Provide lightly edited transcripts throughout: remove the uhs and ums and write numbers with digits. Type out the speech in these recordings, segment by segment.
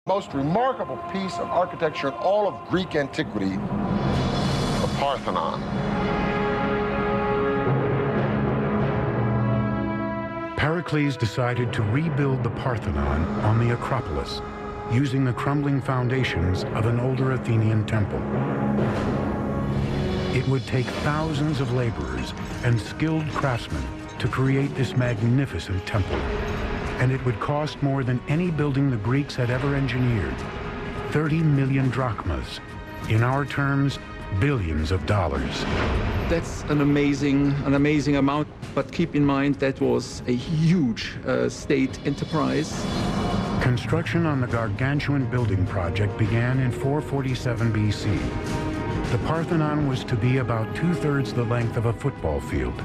Most remarkable piece of architecture in all of Greek antiquity, the Parthenon. Pericles decided to rebuild the Parthenon on the Acropolis, using the crumbling foundations of an older Athenian temple. It would take thousands of laborers and skilled craftsmen to create this magnificent temple, and it would cost more than any building the Greeks had ever engineered, 30 million drachmas. In our terms, billions of dollars. That's an amazing amount, but keep in mind that was a huge state enterprise. Construction on the gargantuan building project began in 447 BC. The Parthenon was to be about 2/3 the length of a football field.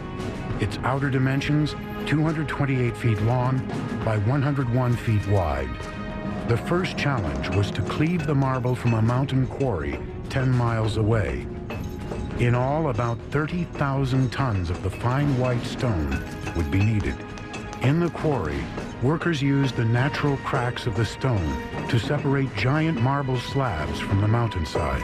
Its outer dimensions, 228 feet long by 101 feet wide. The first challenge was to cleave the marble from a mountain quarry 10 miles away. In all, about 30,000 tons of the fine white stone would be needed. In the quarry, workers used the natural cracks of the stone to separate giant marble slabs from the mountainside.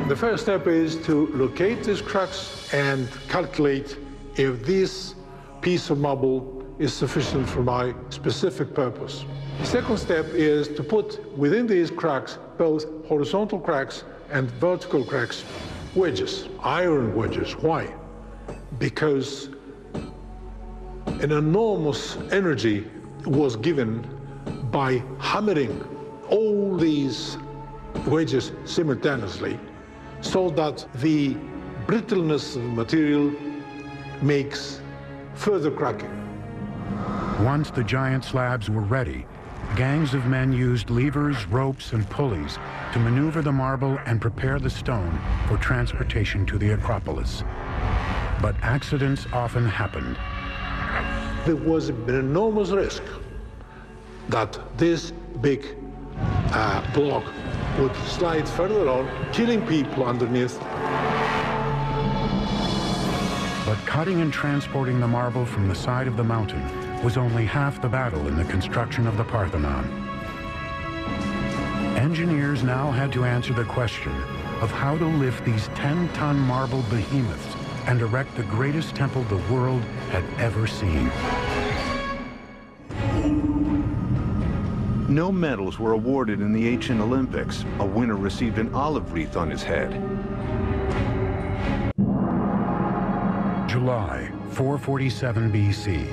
The first step is to locate these cracks and calculate if this piece of marble is sufficient for my specific purpose. The second step is to put within these cracks both horizontal cracks and vertical cracks, wedges, iron wedges. Why? Because an enormous energy was given by hammering all these wedges simultaneously, so that the brittleness of the material makes further cracking. Once the giant slabs were ready, gangs of men used levers, ropes, and pulleys to maneuver the marble and prepare the stone for transportation to the Acropolis. But accidents often happened. There was an enormous risk that this big block would slide further on, killing people underneath. But cutting and transporting the marble from the side of the mountain was only half the battle in the construction of the Parthenon. Engineers now had to answer the question of how to lift these 10-ton marble behemoths and erect the greatest temple the world had ever seen. No medals were awarded in the ancient Olympics. A winner received an olive wreath on his head. July 447 BC.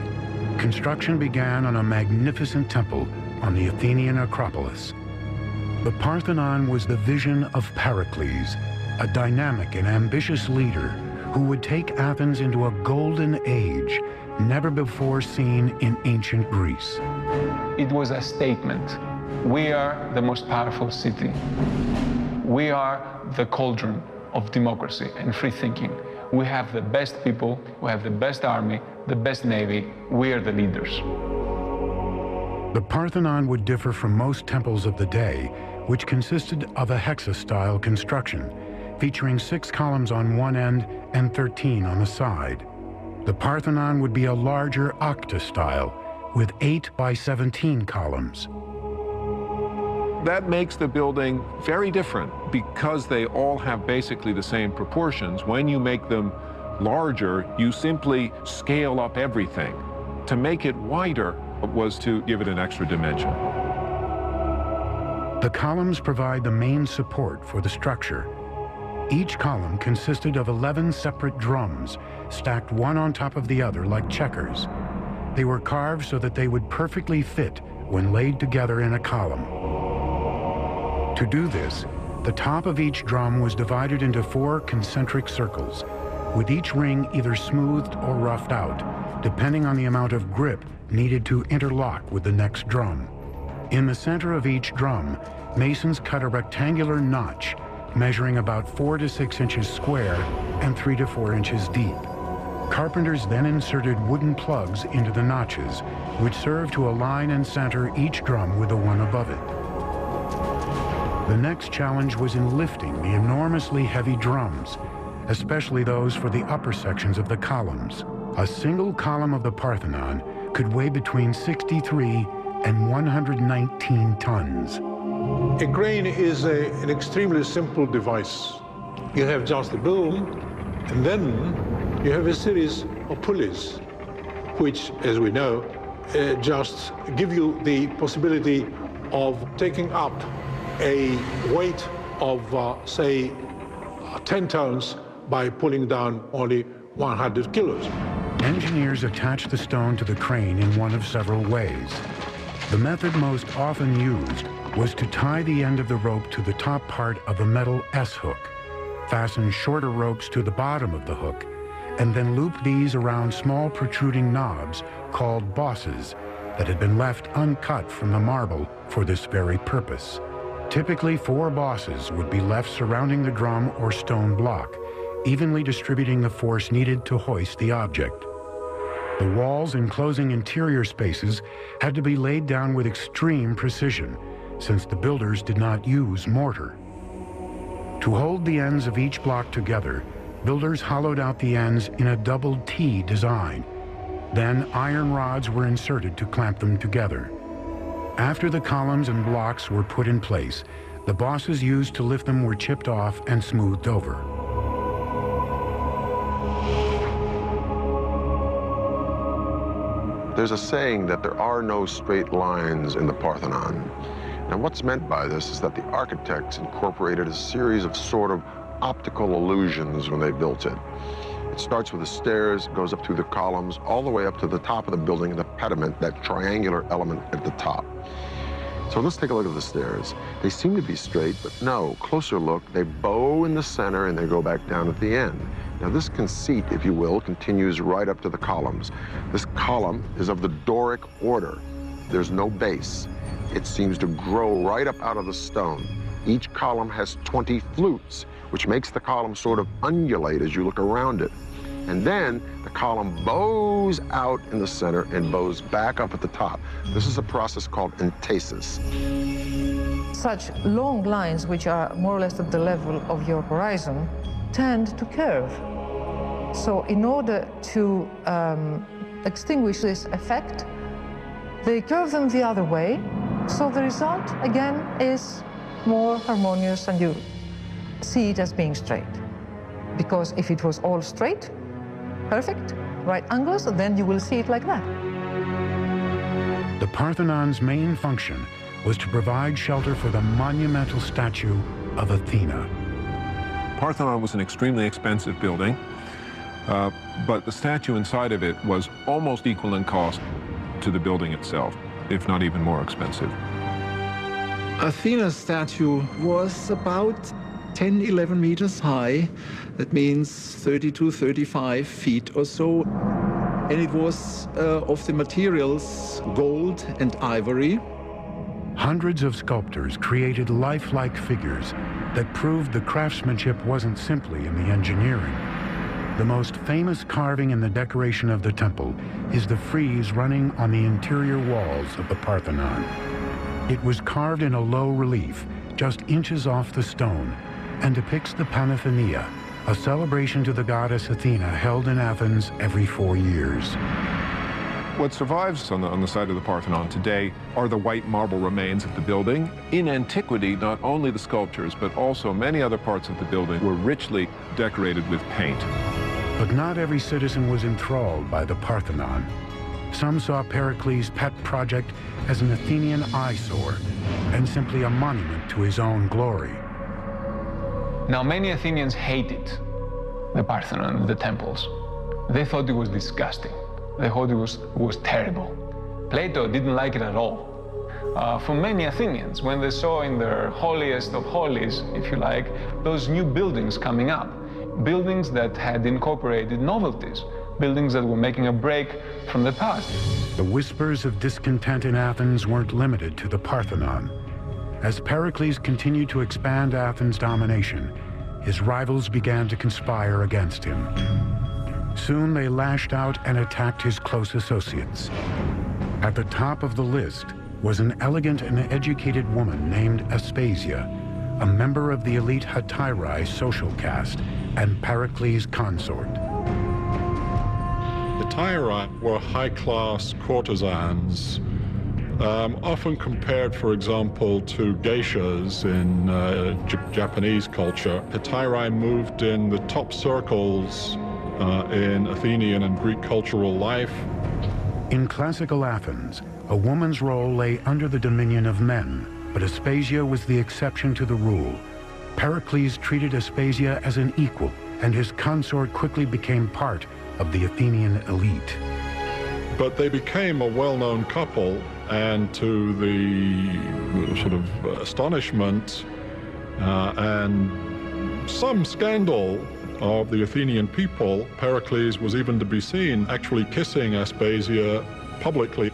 Construction began on a magnificent temple on the Athenian Acropolis. The Parthenon was the vision of Pericles, a dynamic and ambitious leader who would take Athens into a golden age never before seen in ancient Greece. It was a statement. We are the most powerful city. We are the cauldron of democracy and free thinking. We have the best people, we have the best army, the best navy. We are the leaders. The Parthenon would differ from most temples of the day, which consisted of a hexa-style construction, featuring 6 columns on one end and 13 on the side. The Parthenon would be a larger octa-style, with 8 by 17 columns. That makes the building very different because they all have basically the same proportions. When you make them larger, you simply scale up everything. To make it wider was to give it an extra dimension. The columns provide the main support for the structure. Each column consisted of 11 separate drums, stacked one on top of the other like checkers. They were carved so that they would perfectly fit when laid together in a column. To do this, the top of each drum was divided into 4 concentric circles, with each ring either smoothed or roughed out, depending on the amount of grip needed to interlock with the next drum. In the center of each drum, masons cut a rectangular notch measuring about 4 to 6 inches square and 3 to 4 inches deep. Carpenters then inserted wooden plugs into the notches, which served to align and center each drum with the one above it. The next challenge was in lifting the enormously heavy drums, especially those for the upper sections of the columns. A single column of the Parthenon could weigh between 63 and 119 tons. A crane is an extremely simple device. You have just a boom, and then you have a series of pulleys, which, as we know, just give you the possibility of taking up a weight of, say, 10 tons by pulling down only 100 kilos. Engineers attach the stone to the crane in one of several ways. The method most often used was to tie the end of the rope to the top part of a metal S-hook, fasten shorter ropes to the bottom of the hook, and then loop these around small protruding knobs called bosses that had been left uncut from the marble for this very purpose. Typically, 4 bosses would be left surrounding the drum or stone block, evenly distributing the force needed to hoist the object. The walls enclosing interior spaces had to be laid down with extreme precision, since the builders did not use mortar. To hold the ends of each block together, builders hollowed out the ends in a double T design. Then iron rods were inserted to clamp them together. After the columns and blocks were put in place, the bosses used to lift them were chipped off and smoothed over. There's a saying that there are no straight lines in the Parthenon. Now, what's meant by this is that the architects incorporated a series of sort of optical illusions when they built it. It starts with the stairs, goes up through the columns, all the way up to the top of the building, the pediment, that triangular element at the top. So let's take a look at the stairs. They seem to be straight, but no, closer look, they bow in the center and they go back down at the end. Now this conceit, if you will, continues right up to the columns. This column is of the Doric order. There's no base. It seems to grow right up out of the stone. Each column has 20 flutes, which makes the column sort of undulate as you look around it. And then the column bows out in the center and bows back up at the top. This is a process called entasis. Such long lines, which are more or less at the level of your horizon, tend to curve. So in order to extinguish this effect, they curve them the other way. So the result, again, is more harmonious, and you see it as being straight. Because if it was all straight, perfect, right angles, then you will see it like that. The Parthenon's main function was to provide shelter for the monumental statue of Athena. Parthenon was an extremely expensive building, but the statue inside of it was almost equal in cost to the building itself, if not even more expensive. Athena's statue was about 10, 11 meters high. That means 32, 35 feet or so. And it was of the materials gold and ivory. Hundreds of sculptors created lifelike figures that proved the craftsmanship wasn't simply in the engineering. The most famous carving in the decoration of the temple is the frieze running on the interior walls of the Parthenon. It was carved in a low relief, just inches off the stone, and depicts the Panathenaea, a celebration to the goddess Athena held in Athens every 4 years. What survives on the site of the Parthenon today are the white marble remains of the building. In antiquity, not only the sculptures, but also many other parts of the building were richly decorated with paint. But not every citizen was enthralled by the Parthenon. Some saw Pericles' pet project as an Athenian eyesore and simply a monument to his own glory. Now, many Athenians hated the Parthenon, the temples. They thought it was disgusting. They thought it was terrible. Plato didn't like it at all. For many Athenians, when they saw in their holiest of holies, if you like, those new buildings coming up, buildings that had incorporated novelties, buildings that were making a break from the past. The whispers of discontent in Athens weren't limited to the Parthenon. As Pericles continued to expand Athens' domination, his rivals began to conspire against him. Soon they lashed out and attacked his close associates. At the top of the list was an elegant and educated woman named Aspasia, a member of the elite Hetairai social caste and Pericles' consort. The Hetairai were high-class courtesans. often compared, for example, to geishas in Japanese culture. Hetairai moved in the top circles in Athenian and Greek cultural life. In classical Athens, a woman's role lay under the dominion of men, but Aspasia was the exception to the rule. Pericles treated Aspasia as an equal, and his consort quickly became part of the Athenian elite. But they became a well-known couple, and to the sort of astonishment and some scandal of the Athenian people, Pericles was even to be seen actually kissing Aspasia publicly.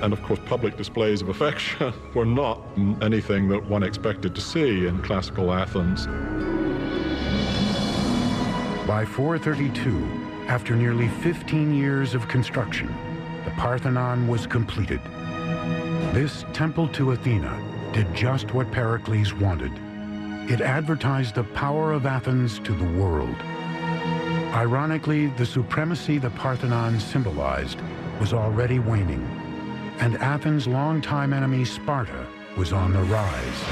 And of course, public displays of affection were not anything that one expected to see in classical Athens. By 432, after nearly 15 years of construction, the Parthenon was completed. This temple to Athena did just what Pericles wanted. It advertised the power of Athens to the world. Ironically, the supremacy the Parthenon symbolized was already waning, and Athens' longtime enemy Sparta was on the rise.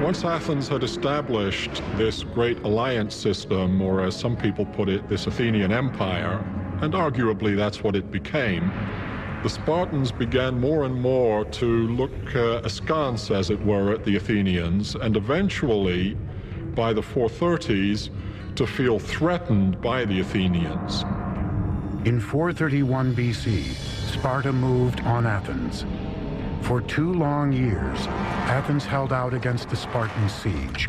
Once Athens had established this great alliance system, or as some people put it, this Athenian empire, and arguably that's what it became, the Spartans began more and more to look askance, as it were, at the Athenians, and eventually, by the 430s, to feel threatened by the Athenians. In 431 BC, Sparta moved on Athens. For 2 long years, Athens held out against the Spartan siege,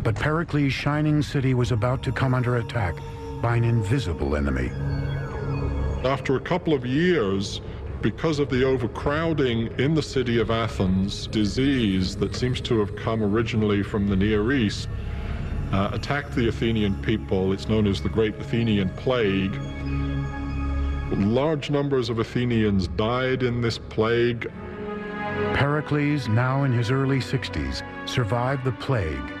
but Pericles' shining city was about to come under attack by an invisible enemy. After a couple of years, because of the overcrowding in the city of Athens, disease that seems to have come originally from the Near East attacked the Athenian people. It's known as the Great Athenian Plague. Large numbers of Athenians died in this plague. Pericles, now in his early 60s, survived the plague,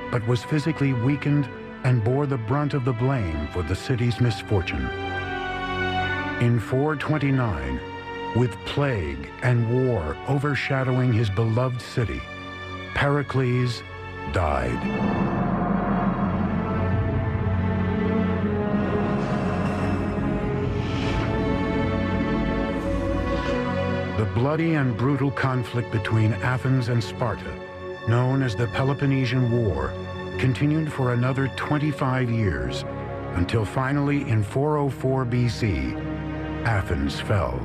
but was physically weakened and bore the brunt of the blame for the city's misfortune. In 429, with plague and war overshadowing his beloved city, Pericles died. The bloody and brutal conflict between Athens and Sparta, known as the Peloponnesian War, continued for another 25 years, until finally in 404 BC, Athens fell.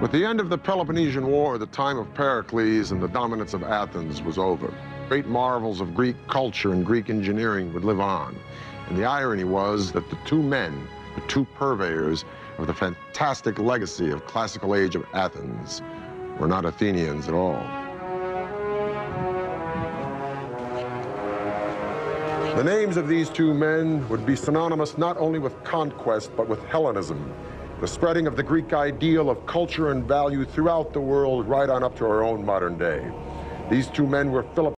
With the end of the Peloponnesian War, the time of Pericles and the dominance of Athens was over. Great marvels of Greek culture and Greek engineering would live on. And the irony was that the two men, the two purveyors of the fantastic legacy of classical age of Athens, were not Athenians at all. The names of these two men would be synonymous not only with conquest, but with Hellenism, the spreading of the Greek ideal of culture and value throughout the world, right on up to our own modern day. These two men were Philip